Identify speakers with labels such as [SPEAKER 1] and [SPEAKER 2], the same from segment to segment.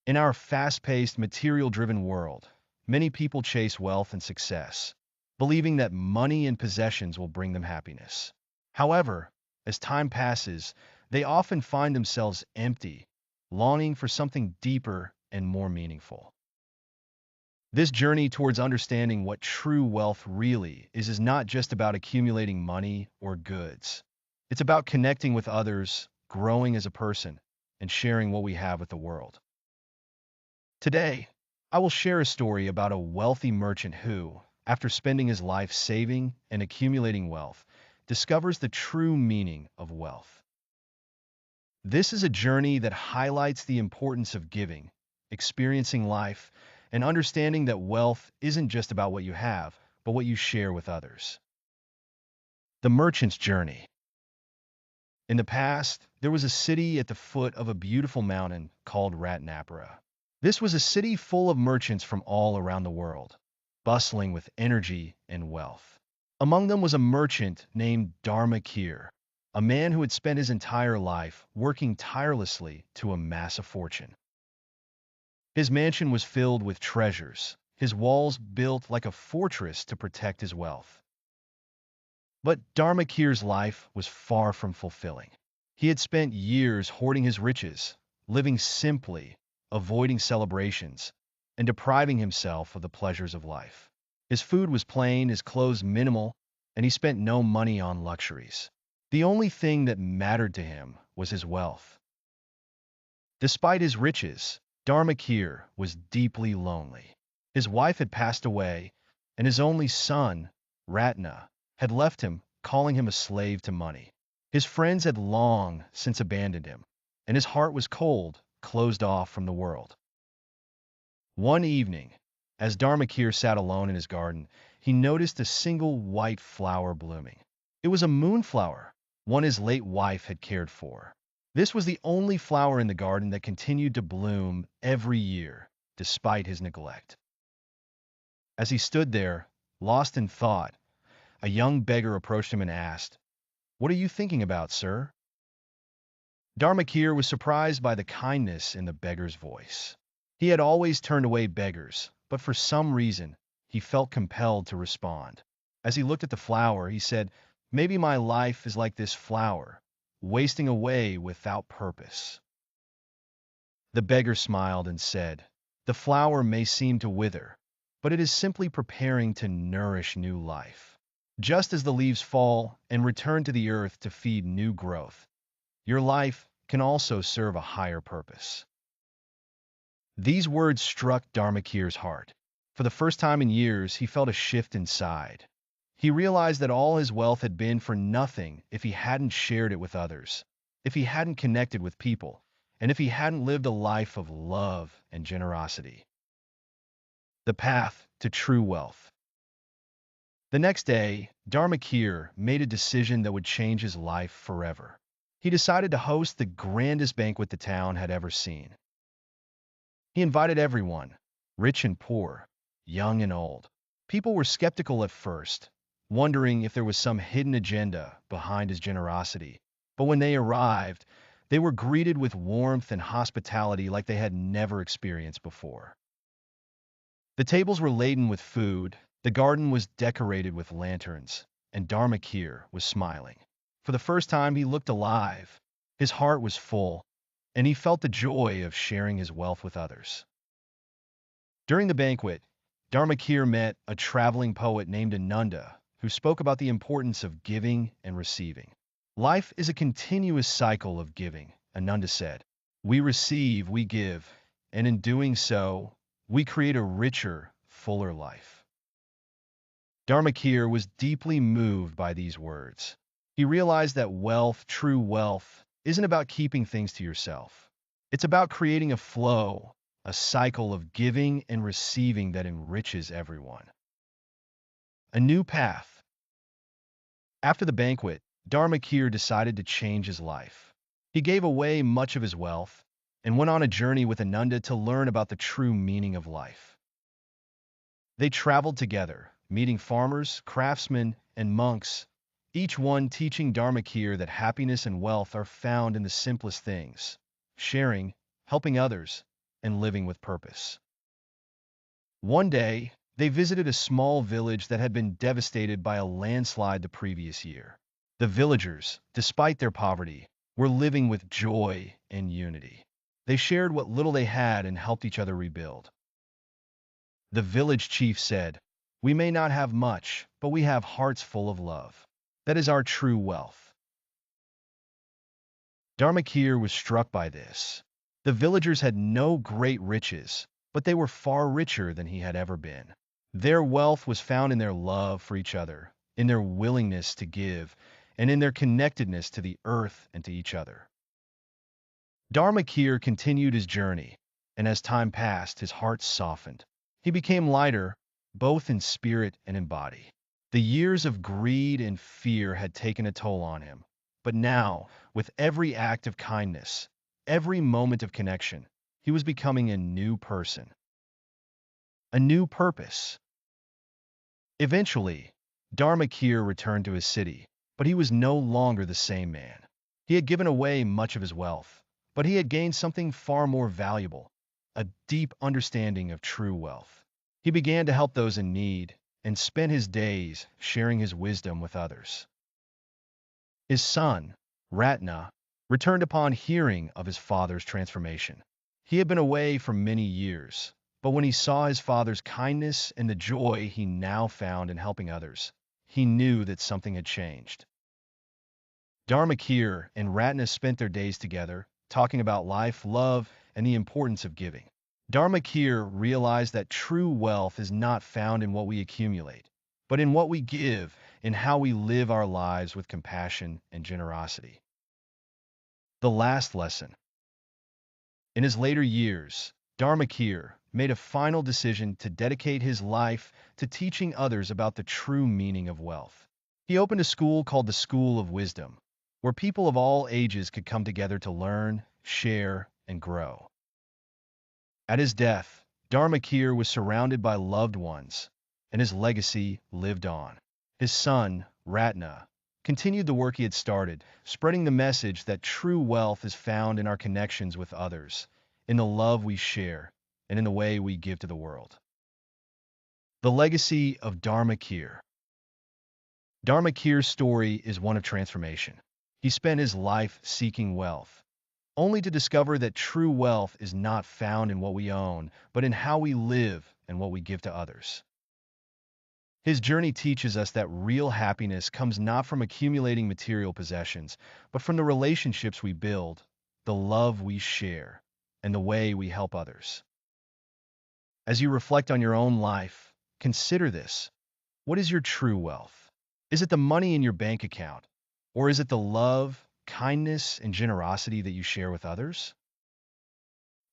[SPEAKER 1] In our fast-paced, material-driven world, many people chase wealth and success, believing that money and possessions will bring them happiness. However, as time passes, they often find themselves empty, longing for something deeper and more meaningful. This journey towards understanding what true wealth really is not just about accumulating money or goods. It's about connecting with others, growing as a person, and sharing what we have with the world. Today, I will share a story about a wealthy merchant who, after spending his life saving and accumulating wealth, discovers the true meaning of wealth. This is a journey that highlights the importance of giving, experiencing life, and understanding that wealth isn't just about what you have, but what you share with others. The merchant's journey. In the past, there was a city at the foot of a beautiful mountain called Ratna. This was a city full of merchants from all around the world, bustling with energy and wealth. Among them was a merchant named Dharma Keer, a man who had spent his entire life working tirelessly to amass a fortune. His mansion was filled with treasures, his walls built like a fortress to protect his wealth. But Dharma Keer's life was far from fulfilling. He had spent years hoarding his riches, living simply, avoiding celebrations, and depriving himself of the pleasures of life. His food was plain, his clothes minimal, and he spent no money on luxuries. The only thing that mattered to him was his wealth. Despite his riches, Dharma Keer was deeply lonely. His wife had passed away, and his only son, Ratna, had left him, calling him a slave to money. His friends had long since abandoned him, and his heart was cold, closed off from the world. One evening, as Dharma Keer sat alone in his garden, he noticed a single white flower blooming. It was a moonflower, one his late wife had cared for. This was the only flower in the garden that continued to bloom every year, despite his neglect. As he stood there, lost in thought, a young beggar approached him and asked, "What are you thinking about, sir?" Dharma Keer was surprised by the kindness in the beggar's voice. He had always turned away beggars, but for some reason, he felt compelled to respond. As he looked at the flower, he said, "Maybe my life is like this flower, wasting away without purpose." The beggar smiled and said, "The flower may seem to wither, but it is simply preparing to nourish new life. Just as the leaves fall and return to the earth to feed new growth, your life can also serve a higher purpose." These words struck Dharma Keer's heart. For the first time in years, he felt a shift inside. He realized that all his wealth had been for nothing if he hadn't shared it with others, if he hadn't connected with people, and if he hadn't lived a life of love and generosity. The path to true wealth. The next day, Dharma Keer made a decision that would change his life forever. He decided to host the grandest banquet the town had ever seen. He invited everyone, rich and poor, young and old. People were skeptical at first, wondering if there was some hidden agenda behind his generosity. But when they arrived, they were greeted with warmth and hospitality like they had never experienced before. The tables were laden with food, the garden was decorated with lanterns, and Dharma Keer was smiling. For the first time, he looked alive. His heart was full, and he felt the joy of sharing his wealth with others. During the banquet, Dharma Keer met a traveling poet named Ananda, who spoke about the importance of giving and receiving. Life is a continuous cycle of giving, Ananda said. We receive, we give, and in doing so, we create a richer, fuller life. Dharma Keer was deeply moved by these words. He realized that wealth, true wealth, isn't about keeping things to yourself. It's about creating a flow, a cycle of giving and receiving that enriches everyone. A new path. After the banquet, Dharma Keer decided to change his life. He gave away much of his wealth and went on a journey with Ananda to learn about the true meaning of life. They traveled together, meeting farmers, craftsmen, and monks, each one teaching Dharma Keer that happiness and wealth are found in the simplest things: sharing, helping others, and living with purpose. One day, they visited a small village that had been devastated by a landslide the previous year. The villagers, despite their poverty, were living with joy and unity. They shared what little they had and helped each other rebuild. The village chief said, "We may not have much, but we have hearts full of love. That is our true wealth." Dharma Keer was struck by this. The villagers had no great riches, but they were far richer than he had ever been. Their wealth was found in their love for each other, in their willingness to give, and in their connectedness to the earth and to each other. Dharma Keer continued his journey, and as time passed, his heart softened. He became lighter, both in spirit and in body. The years of greed and fear had taken a toll on him, but now, with every act of kindness, every moment of connection, he was becoming a new person, a new purpose. Eventually, Dharma Keer returned to his city, but he was no longer the same man. He had given away much of his wealth, but he had gained something far more valuable, a deep understanding of true wealth. He began to help those in need and spent his days sharing his wisdom with others. His son, Ratna, returned upon hearing of his father's transformation. He had been away for many years, but when he saw his father's kindness and the joy he now found in helping others, he knew that something had changed. Dharma Keer and Ratna spent their days together, talking about life, love, and the importance of giving. Dharma Keer realized that true wealth is not found in what we accumulate, but in what we give, in how we live our lives with compassion and generosity. The last lesson. In his later years, Dharma Keer made a final decision to dedicate his life to teaching others about the true meaning of wealth. He opened a school called the School of Wisdom, where people of all ages could come together to learn, share, and grow. At his death, Dharma Keer was surrounded by loved ones, and his legacy lived on. His son, Ratna, continued the work he had started, spreading the message that true wealth is found in our connections with others, in the love we share, and in the way we give to the world. The legacy of Dharma Keer. Dharma Keer's story is one of transformation. He spent his life seeking wealth, only to discover that true wealth is not found in what we own, but in how we live and what we give to others. His journey teaches us that real happiness comes not from accumulating material possessions, but from the relationships we build, the love we share, and the way we help others. As you reflect on your own life, consider this. What is your true wealth? Is it the money in your bank account? Or is it the love, kindness, and generosity that you share with others?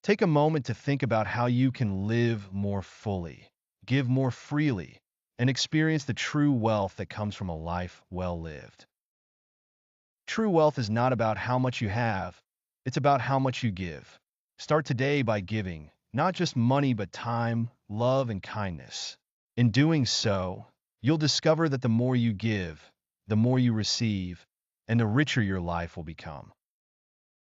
[SPEAKER 1] Take a moment to think about how you can live more fully, give more freely, and experience the true wealth that comes from a life well lived. True wealth is not about how much you have, it's about how much you give. Start today by giving, not just money but time, love, and kindness. In doing so, you'll discover that the more you give, the more you receive, and the richer your life will become.